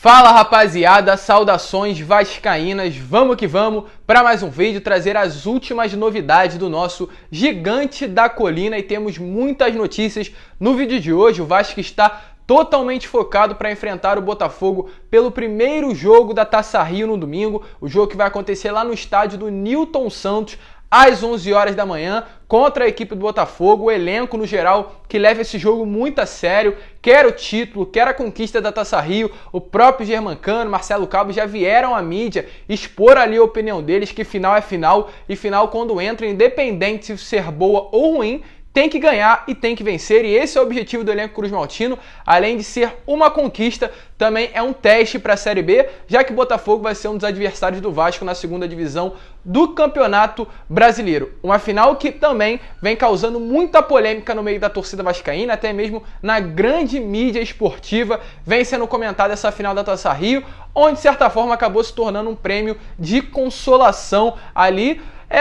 Fala rapaziada, saudações vascaínas, vamos que vamos para mais um vídeo, trazer as últimas novidades do nosso Gigante da Colina e temos muitas notícias no vídeo de hoje. O Vasco está totalmente focado para enfrentar o Botafogo pelo primeiro jogo da Taça Rio no domingo, o jogo que vai acontecer lá no estádio do Newton Santos, às 11 horas da manhã, contra a equipe do Botafogo, o elenco no geral que leva esse jogo muito a sério, quer o título, quer a conquista da Taça Rio, o próprio Germancano, Marcelo Cabo já vieram à mídia expor ali a opinião deles que final é final e final quando entra, independente de ser boa ou ruim, tem que ganhar e tem que vencer, e esse é o objetivo do elenco cruzmaltino, além de ser uma conquista, também é um teste para a Série B, já que o Botafogo vai ser um dos adversários do Vasco na segunda divisão do Campeonato Brasileiro. Uma final que também vem causando muita polêmica no meio da torcida vascaína, até mesmo na grande mídia esportiva, vem sendo comentada essa final da Taça Rio, onde de certa forma acabou se tornando um prêmio de consolação ali.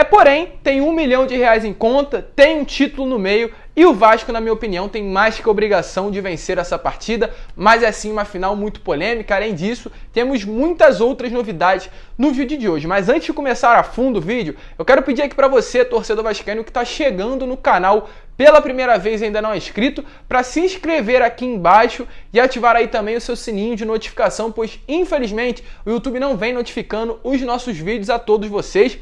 Porém, tem R$1 milhão em conta, tem um título no meio e o Vasco, na minha opinião, tem mais que obrigação de vencer essa partida, mas é sim uma final muito polêmica. Além disso, temos muitas outras novidades no vídeo de hoje. Mas antes de começar a fundo o vídeo, eu quero pedir aqui para você, torcedor vascaíno, que está chegando no canal pela primeira vez e ainda não é inscrito, para se inscrever aqui embaixo e ativar aí também o seu sininho de notificação, pois infelizmente o YouTube não vem notificando os nossos vídeos a todos vocês.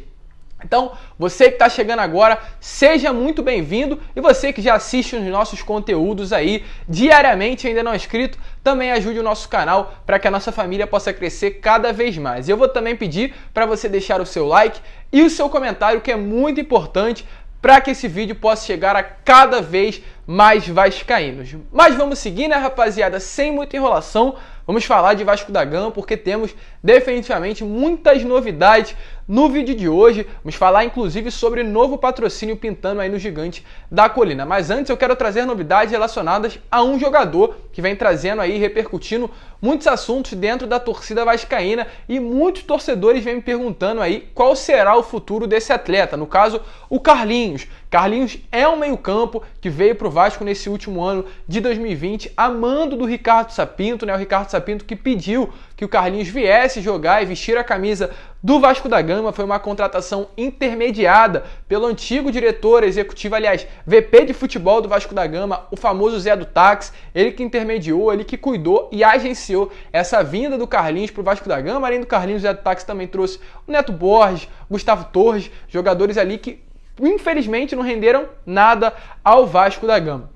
Então, você que está chegando agora, seja muito bem-vindo, e você que já assiste os nossos conteúdos aí diariamente e ainda não é inscrito, também ajude o nosso canal para que a nossa família possa crescer cada vez mais. Eu vou também pedir para você deixar o seu like e o seu comentário, que é muito importante para que esse vídeo possa chegar a cada vez mais vascaínos. Mas vamos seguir, né, rapaziada? Sem muita enrolação, vamos falar de Vasco da Gama, porque temos definitivamente muitas novidades no vídeo de hoje. Vamos falar inclusive sobre novo patrocínio pintando aí no Gigante da Colina. Mas antes eu quero trazer novidades relacionadas a um jogador que vem trazendo aí, repercutindo muitos assuntos dentro da torcida vascaína, e muitos torcedores vêm me perguntando aí qual será o futuro desse atleta, no caso o Carlinhos. Carlinhos é um meio-campo que veio para o Vasco nesse último ano de 2020, a mando do Ricardo Sapinto, né? O Ricardo Sapinto que pediu que o Carlinhos viesse jogar e vestir a camisa do Vasco da Gama. Foi uma contratação intermediada pelo antigo diretor executivo, aliás, VP de futebol do Vasco da Gama, o famoso Zé do Táxi, ele que intermediou, ele que cuidou e agenciou essa vinda do Carlinhos para o Vasco da Gama. Além do Carlinhos, o Zé do Táxi também trouxe o Neto Borges, Gustavo Torres, jogadores ali que infelizmente não renderam nada ao Vasco da Gama.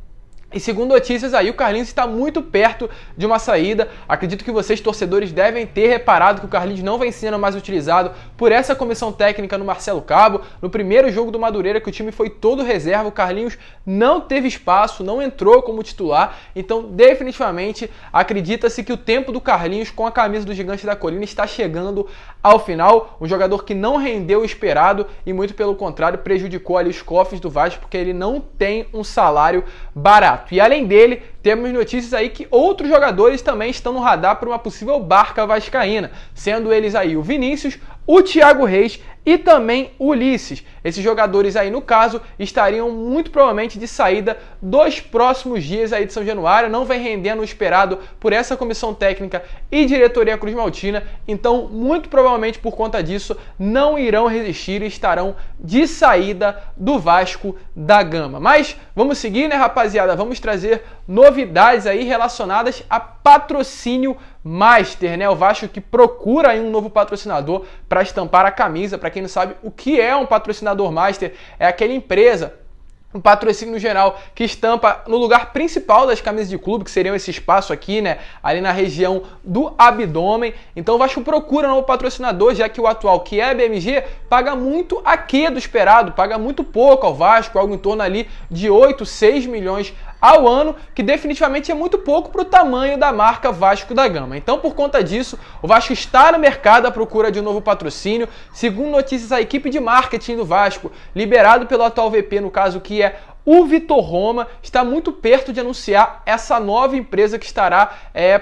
E segundo notícias aí, o Carlinhos está muito perto de uma saída. Acredito que vocês, torcedores, devem ter reparado que o Carlinhos não vem sendo mais utilizado por essa comissão técnica no Marcelo Cabo. No primeiro jogo do Madureira, que o time foi todo reserva, o Carlinhos não teve espaço, não entrou como titular. Então, definitivamente, acredita-se que o tempo do Carlinhos com a camisa do Gigante da Colina está chegando ao final. Um jogador que não rendeu o esperado e, muito pelo contrário, prejudicou ali os cofres do Vasco, porque ele não tem um salário barato. E além dele, temos notícias aí que outros jogadores também estão no radar para uma possível barca vascaína, sendo eles aí o Vinícius, o Thiago Reis e também o Ulisses. Esses jogadores aí, no caso, estariam muito provavelmente de saída dos próximos dias aí de São Januário, não vem rendendo o esperado por essa comissão técnica e diretoria cruzmaltina, então muito provavelmente por conta disso não irão resistir e estarão de saída do Vasco da Gama. Mas vamos seguir, né, rapaziada? Vamos trazer novidades aí relacionadas a patrocínio master, né? O Vasco que procura aí um novo patrocinador para estampar a camisa. Para quem não sabe o que é um patrocinador master, é aquela empresa, um patrocínio no geral, que estampa no lugar principal das camisas de clube, que seriam esse espaço aqui, né, ali na região do abdômen. Então o Vasco procura um novo patrocinador, já que o atual, que é a BMG, paga muito aquém do esperado, paga muito pouco ao Vasco, algo em torno ali de 8, 6 milhões ao ano, que definitivamente é muito pouco para o tamanho da marca Vasco da Gama. Então, por conta disso, o Vasco está no mercado à procura de um novo patrocínio. Segundo notícias, a equipe de marketing do Vasco, liberado pelo atual VP, no caso que é o Vitor Roma, está muito perto de anunciar essa nova empresa que estará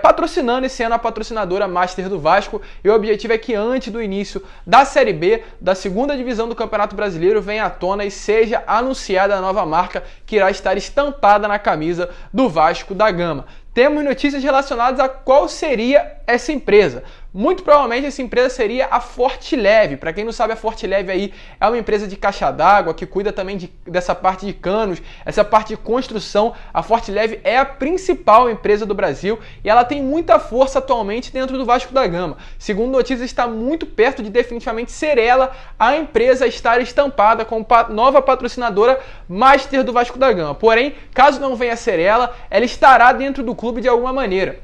patrocinando esse ano a patrocinadora Master do Vasco, e o objetivo é que antes do início da Série B, da segunda divisão do Campeonato Brasileiro, venha à tona e seja anunciada a nova marca que irá estar estampada na camisa do Vasco da Gama. temos notícias relacionadas a qual seria essa empresa. Muito provavelmente essa empresa seria a Fortileve. Para quem não sabe, a Fortileve aí é uma empresa de caixa d'água que cuida também dessa parte de canos, essa parte de construção. A Fortileve é a principal empresa do Brasil e ela tem muita força atualmente dentro do Vasco da Gama. Segundo notícias, está muito perto de definitivamente ser ela a empresa a estar estampada como nova patrocinadora master do Vasco da Gama. Porém, caso não venha a ser ela estará dentro do clube de alguma maneira.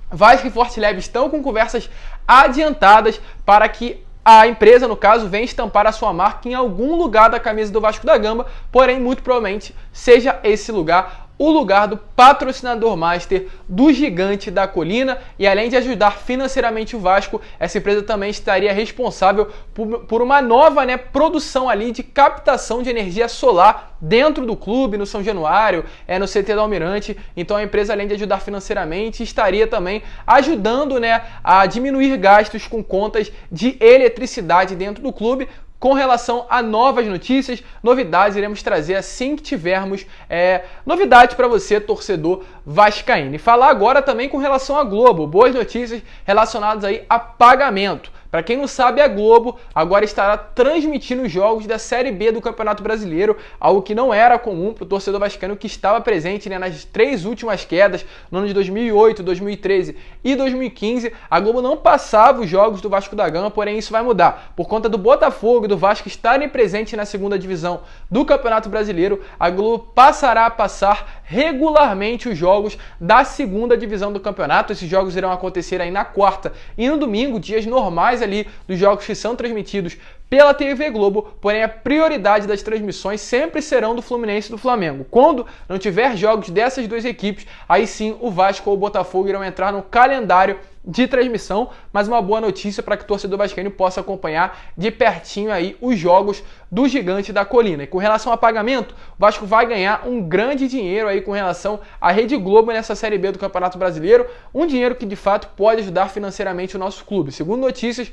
Vasco e Fortileve estão com conversas adiantadas para que a empresa, no caso, venha estampar a sua marca em algum lugar da camisa do Vasco da Gama, porém, muito provavelmente, seja esse lugar o lugar do patrocinador master do Gigante da Colina. E além de ajudar financeiramente o Vasco, essa empresa também estaria responsável por uma nova produção ali de captação de energia solar dentro do clube, no São Januário, no CT do Almirante. Então a empresa, além de ajudar financeiramente, estaria também ajudando a diminuir gastos com contas de eletricidade dentro do clube. Com relação a novas notícias, novidades, iremos trazer assim que tivermos novidades para você, torcedor vascaíno. E falar agora também com relação à Globo, boas notícias relacionadas aí a pagamento. Para quem não sabe, a Globo agora estará transmitindo os jogos da Série B do Campeonato Brasileiro, algo que não era comum para o torcedor vascaíno que estava presente nas 3 últimas quedas, no ano de 2008, 2013 e 2015. A Globo não passava os jogos do Vasco da Gama, porém isso vai mudar. Por conta do Botafogo e do Vasco estarem presentes na segunda divisão do Campeonato Brasileiro, a Globo passará a passar regularmente os jogos da segunda divisão do campeonato. Esses jogos irão acontecer aí na quarta e no domingo, dias normais ali dos jogos que são transmitidos pela TV Globo, porém a prioridade das transmissões sempre serão do Fluminense e do Flamengo. Quando não tiver jogos dessas duas equipes, aí sim o Vasco ou o Botafogo irão entrar no calendário de transmissão, mas uma boa notícia para que o torcedor vascaíno possa acompanhar de pertinho aí os jogos do Gigante da Colina. E com relação a pagamento, o Vasco vai ganhar um grande dinheiro aí com relação à Rede Globo nessa Série B do Campeonato Brasileiro, um dinheiro que de fato pode ajudar financeiramente o nosso clube. Segundo notícias,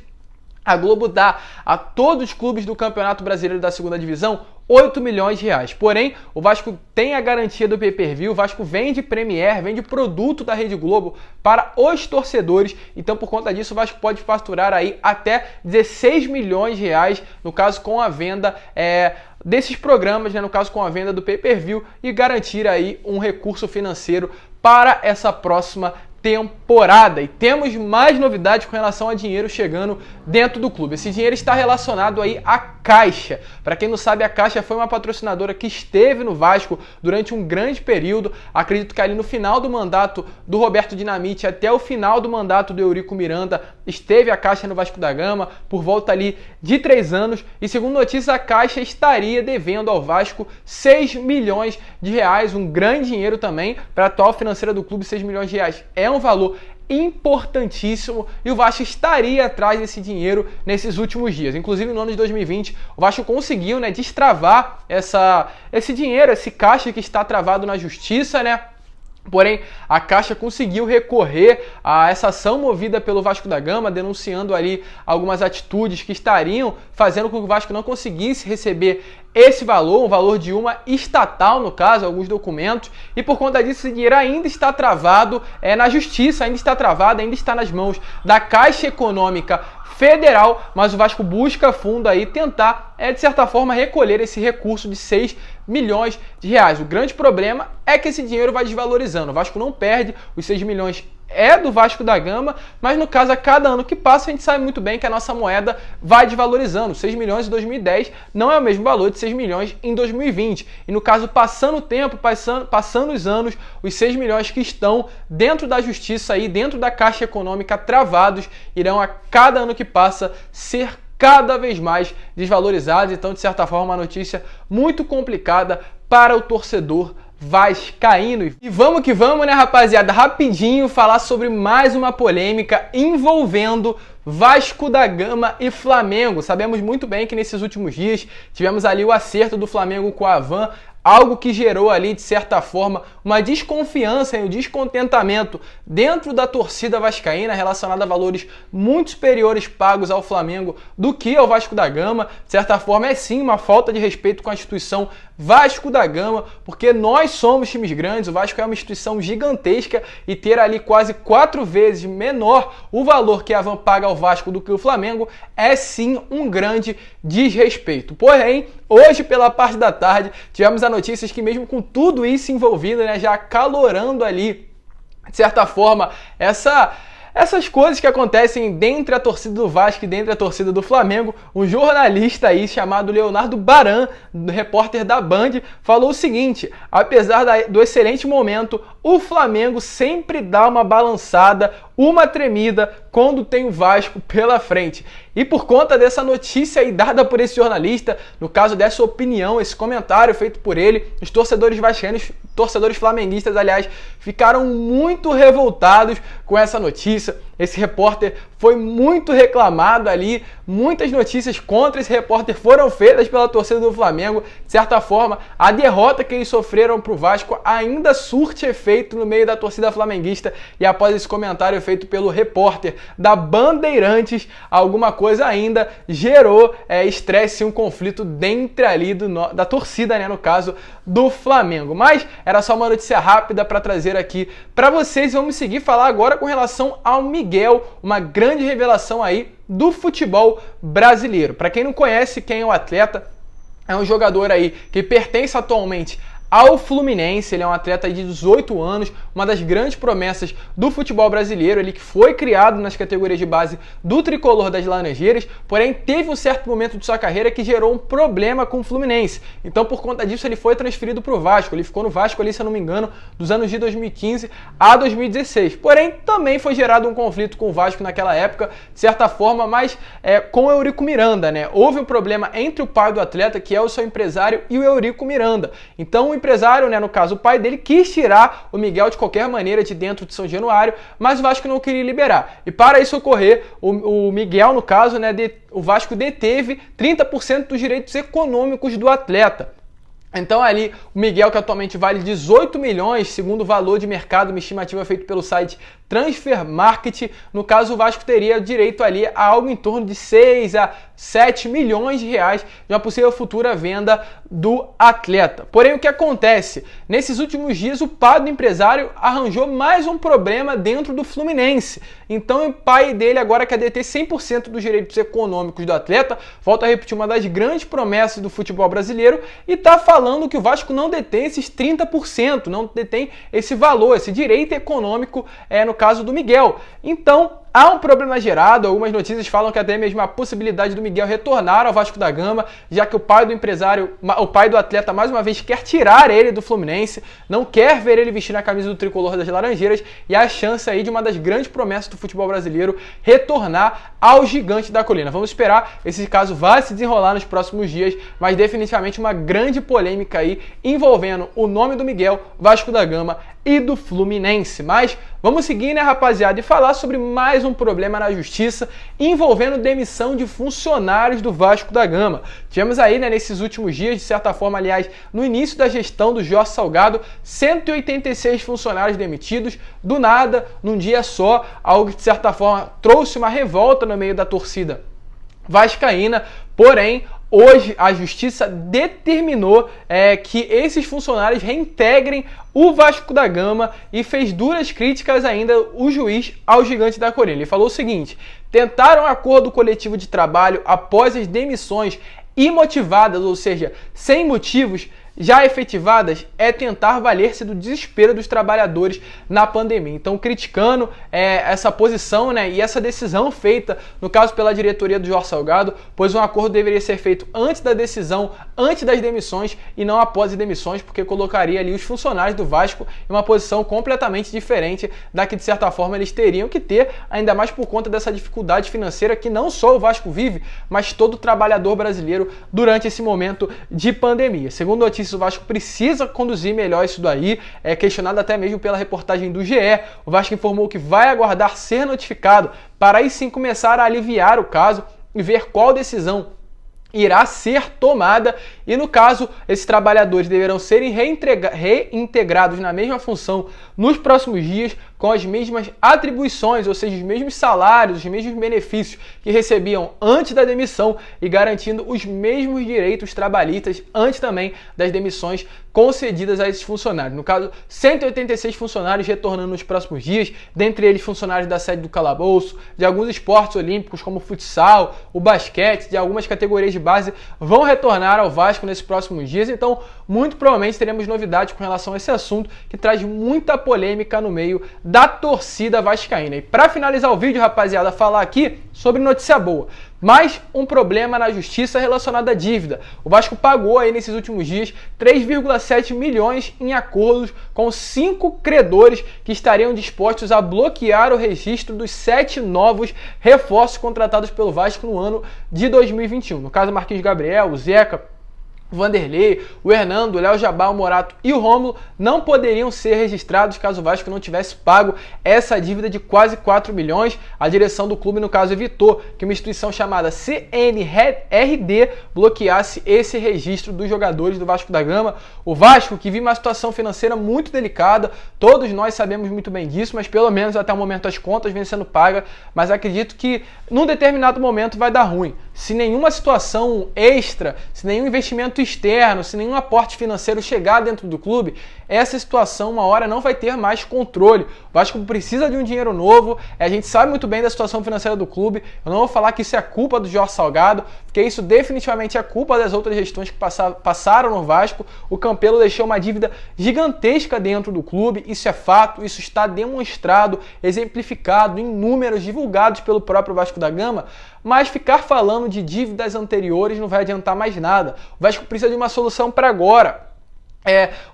a Globo dá a todos os clubes do Campeonato Brasileiro da segunda divisão 8 milhões de reais. Porém, o Vasco tem a garantia do pay-per-view, o Vasco vende Premier, vende produto da Rede Globo para os torcedores. Então, por conta disso, o Vasco pode faturar aí até 16 milhões de reais, no caso com a venda desses programas, no caso com a venda do pay-per-view, e garantir aí um recurso financeiro para essa próxima temporada. E temos mais novidades com relação a dinheiro chegando dentro do clube. Esse dinheiro está relacionado aí à Caixa. Para quem não sabe, a Caixa foi uma patrocinadora que esteve no Vasco durante um grande período. Acredito que ali no final do mandato do Roberto Dinamite até o final do mandato do Eurico Miranda esteve a Caixa no Vasco da Gama por volta ali de 3 anos. E segundo notícias, a Caixa estaria devendo ao Vasco 6 milhões de reais, um grande dinheiro também para a atual financeira do clube. 6 milhões de reais é um valor importantíssimo e o Vasco estaria atrás desse dinheiro nesses últimos dias. Inclusive no ano de 2020 o Vasco conseguiu destravar esse dinheiro, esse caixa que está travado na justiça, Porém, a Caixa conseguiu recorrer a essa ação movida pelo Vasco da Gama, denunciando ali algumas atitudes que estariam fazendo com que o Vasco não conseguisse receber esse valor, um valor de uma estatal, no caso, alguns documentos, e por conta disso esse dinheiro ainda está travado na justiça, ainda está travado, ainda está nas mãos da Caixa Econômica Federal, mas o Vasco busca a fundo aí tentar, de certa forma, recolher esse recurso de 6 milhões de reais. O grande problema é que esse dinheiro vai desvalorizando. O Vasco não perde, os 6 milhões é do Vasco da Gama, mas no caso, a cada ano que passa, a gente sabe muito bem que a nossa moeda vai desvalorizando. 6 milhões em 2010 não é o mesmo valor de 6 milhões em 2020. E no caso, passando o tempo, passando os anos, os 6 milhões que estão dentro da justiça, aí, dentro da Caixa Econômica travados, irão a cada ano que passa ser cada vez mais desvalorizados. Então, de certa forma, uma notícia muito complicada para o torcedor vascaíno. E vamos que vamos, rapaziada? Rapidinho falar sobre mais uma polêmica envolvendo Vasco da Gama e Flamengo. Sabemos muito bem que nesses últimos dias tivemos ali o acerto do Flamengo com a Havan, algo que gerou ali, de certa forma, uma desconfiança e um descontentamento dentro da torcida vascaína relacionada a valores muito superiores pagos ao Flamengo do que ao Vasco da Gama. De certa forma, é sim uma falta de respeito com a instituição Vasco da Gama, porque nós somos times grandes, o Vasco é uma instituição gigantesca e ter ali quase 4 vezes menor o valor que a Havan paga ao Vasco do que o Flamengo é sim um grande desrespeito. Porém, hoje pela parte da tarde tivemos a notícia que mesmo com tudo isso envolvido, né, já acalorando ali, de certa forma, essas coisas que acontecem dentro a torcida do Vasco e dentro a torcida do Flamengo, um jornalista aí chamado Leonardo Baran, repórter da Band, falou o seguinte: apesar do excelente momento, o Flamengo sempre dá uma balançada, uma tremida quando tem o Vasco pela frente. E por conta dessa notícia aí dada por esse jornalista, no caso dessa opinião, esse comentário feito por ele, os torcedores vascaínos, torcedores flamenguistas, aliás, ficaram muito revoltados com essa notícia. Esse repórter foi muito reclamado ali, muitas notícias contra esse repórter foram feitas pela torcida do Flamengo. De certa forma, a derrota que eles sofreram para o Vasco ainda surte efeito no meio da torcida flamenguista, e após esse comentário feito pelo repórter da Bandeirantes, alguma coisa ainda gerou estresse e um conflito dentro ali da torcida, né, no caso do Flamengo. Mas era só uma notícia rápida para trazer aqui para vocês. Vamos seguir falar agora com relação ao Miguel, uma grande revelação aí do futebol brasileiro. Para quem não conhece quem é o atleta, é um jogador aí que pertence atualmente ao Fluminense. Ele é um atleta de 18 anos, uma das grandes promessas do futebol brasileiro. Ele que foi criado nas categorias de base do Tricolor das Laranjeiras, porém teve um certo momento de sua carreira que gerou um problema com o Fluminense. Então, por conta disso, ele foi transferido para o Vasco. Ele ficou no Vasco ali, se eu não me engano, dos anos de 2015 a 2016. Porém, também foi gerado um conflito com o Vasco naquela época, de certa forma, mas com o Eurico Miranda, né? Houve um problema entre o pai do atleta, que é o seu empresário, e o Eurico Miranda. Então, o empresário, né, no caso o pai dele, quis tirar o Miguel de qualquer maneira de dentro de São Januário, mas o Vasco não queria liberar. E para isso ocorrer, o Miguel, no caso, né, o Vasco deteve 30% dos direitos econômicos do atleta. Então ali, o Miguel, que atualmente vale 18 milhões, segundo o valor de mercado, uma estimativa feita pelo site Transfer Market, no caso o Vasco teria direito ali a algo em torno de 6 a 7 milhões de reais de uma possível futura venda do atleta. Porém, o que acontece? Nesses últimos dias, o pai do empresário arranjou mais um problema dentro do Fluminense. Então, o pai dele agora quer deter 100% dos direitos econômicos do atleta. Volto a repetir, uma das grandes promessas do futebol brasileiro, e está falando que o Vasco não detém esses 30%, não detém esse valor, esse direito econômico, no caso do Miguel. Então, há um problema gerado. Algumas notícias falam que até mesmo a possibilidade do Miguel retornar ao Vasco da Gama, já que o pai do empresário, o pai do atleta, mais uma vez quer tirar ele do Fluminense, não quer ver ele vestir a camisa do Tricolor das Laranjeiras, e há a chance aí de uma das grandes promessas do futebol brasileiro retornar ao Gigante da Colina. Vamos esperar, esse caso vai se desenrolar nos próximos dias, mas definitivamente uma grande polêmica aí envolvendo o nome do Miguel, Vasco da Gama e do Fluminense. Mas vamos seguir, né, rapaziada, e falar sobre mais um problema na justiça envolvendo demissão de funcionários do Vasco da Gama. Tivemos aí, né, nesses últimos dias, de certa forma, aliás, no início da gestão do Jorge Salgado, 186 funcionários demitidos do nada, num dia só, algo que de certa forma trouxe uma revolta no meio da torcida vascaína. Porém, hoje a justiça determinou que esses funcionários reintegrem o Vasco da Gama, e fez duras críticas ainda o juiz ao Gigante da Colina. Ele falou o seguinte: tentaram acordo coletivo de trabalho após as demissões imotivadas, ou seja, sem motivos já efetivadas, é tentar valer-se do desespero dos trabalhadores na pandemia. Então, criticando essa posição, né, e essa decisão feita, no caso pela diretoria do Jorge Salgado, pois um acordo deveria ser feito antes da decisão, antes das demissões, e não após as demissões, porque colocaria ali os funcionários do Vasco em uma posição completamente diferente da que, de certa forma, eles teriam que ter, ainda mais por conta dessa dificuldade financeira que não só o Vasco vive, mas todo trabalhador brasileiro durante esse momento de pandemia. Segundo notícias, o Vasco precisa conduzir melhor isso daí, questionado até mesmo pela reportagem do GE. O Vasco informou que vai aguardar ser notificado para aí sim começar a aliviar o caso e ver qual decisão irá ser tomada, e no caso, esses trabalhadores deverão ser reintegrados na mesma função nos próximos dias, com as mesmas atribuições, ou seja, os mesmos salários, os mesmos benefícios que recebiam antes da demissão e garantindo os mesmos direitos trabalhistas antes também das demissões concedidas a esses funcionários. No caso, 186 funcionários retornando nos próximos dias, dentre eles funcionários da sede do Calabouço, de alguns esportes olímpicos como o futsal, o basquete, de algumas categorias de base vão retornar ao Vasco nesses próximos dias, então muito provavelmente teremos novidades com relação a esse assunto que traz muita polêmica no meio da torcida vascaína. E para finalizar o vídeo, rapaziada, falar aqui sobre notícia boa. Mais um problema na justiça relacionado à dívida. O Vasco pagou aí nesses últimos dias 3,7 milhões em acordos com 5 credores que estariam dispostos a bloquear o registro dos 7 novos reforços contratados pelo Vasco no ano de 2021. No caso, Marquinhos Gabriel, o Zeca, o Vanderlei, o Hernando, o Léo Jabá, o Morato e o Rômulo não poderiam ser registrados caso o Vasco não tivesse pago essa dívida de quase 4 milhões. A direção do clube, no caso, evitou que uma instituição chamada CNRD bloqueasse esse registro dos jogadores do Vasco da Gama. O Vasco, que vive uma situação financeira muito delicada, todos nós sabemos muito bem disso, mas pelo menos até o momento as contas vêm sendo pagas, mas acredito que num determinado momento vai dar ruim. Se nenhuma situação extra, se nenhum investimento externo, se nenhum aporte financeiro chegar dentro do clube, essa situação uma hora não vai ter mais controle. O Vasco precisa de um dinheiro novo, a gente sabe muito bem da situação financeira do clube, eu não vou falar que isso é culpa do Jorge Salgado, porque isso definitivamente é culpa das outras gestões que passaram no Vasco. O Campelo deixou uma dívida gigantesca dentro do clube, isso é fato, isso está demonstrado, exemplificado em números divulgados pelo próprio Vasco da Gama, mas ficar falando de dívidas anteriores não vai adiantar mais nada. O Vasco precisa de uma solução para agora.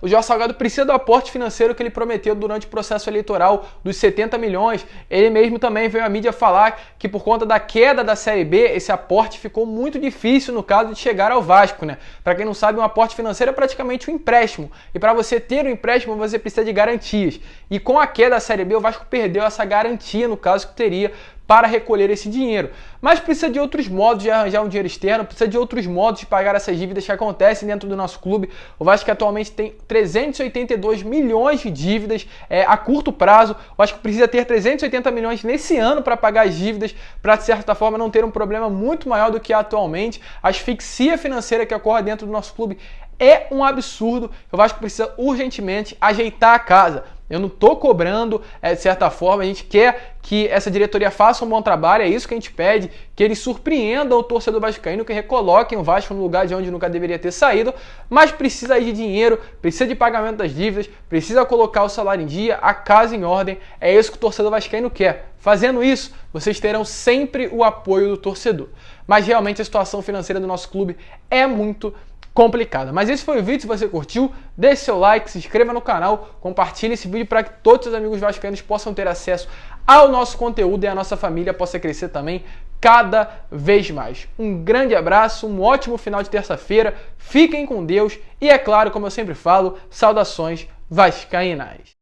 O Jorge Salgado precisa do aporte financeiro que ele prometeu durante o processo eleitoral dos 70 milhões. Ele mesmo também veio à mídia falar que por conta da queda da Série B, esse aporte ficou muito difícil no caso de chegar ao Vasco, né? Para quem não sabe, um aporte financeiro é praticamente um empréstimo. E para você ter um empréstimo, você precisa de garantias. E com a queda da Série B, o Vasco perdeu essa garantia, no caso, que teria para recolher esse dinheiro. Mas precisa de outros modos de arranjar um dinheiro externo, precisa de outros modos de pagar essas dívidas que acontecem dentro do nosso clube. O Vasco atualmente tem 382 milhões de dívidas a curto prazo. O Vasco precisa ter 380 milhões nesse ano para pagar as dívidas, para de certa forma não ter um problema muito maior do que atualmente. A asfixia financeira que ocorre dentro do nosso clube é um absurdo. O Vasco precisa urgentemente ajeitar a casa. Eu não estou cobrando, de certa forma, a gente quer que essa diretoria faça um bom trabalho, é isso que a gente pede, que eles surpreendam o torcedor vascaíno, que recoloquem o Vasco no lugar de onde nunca deveria ter saído, mas precisa aí de dinheiro, precisa de pagamento das dívidas, precisa colocar o salário em dia, a casa em ordem, é isso que o torcedor vascaíno quer. Fazendo isso, vocês terão sempre o apoio do torcedor. Mas realmente a situação financeira do nosso clube é muito complicada. Mas esse foi o vídeo. Se você curtiu, deixe seu like, se inscreva no canal, compartilhe esse vídeo para que todos os amigos vascaínos possam ter acesso ao nosso conteúdo e a nossa família possa crescer também cada vez mais. Um grande abraço, um ótimo final de terça-feira, fiquem com Deus e, é claro, como eu sempre falo, saudações vascaínas.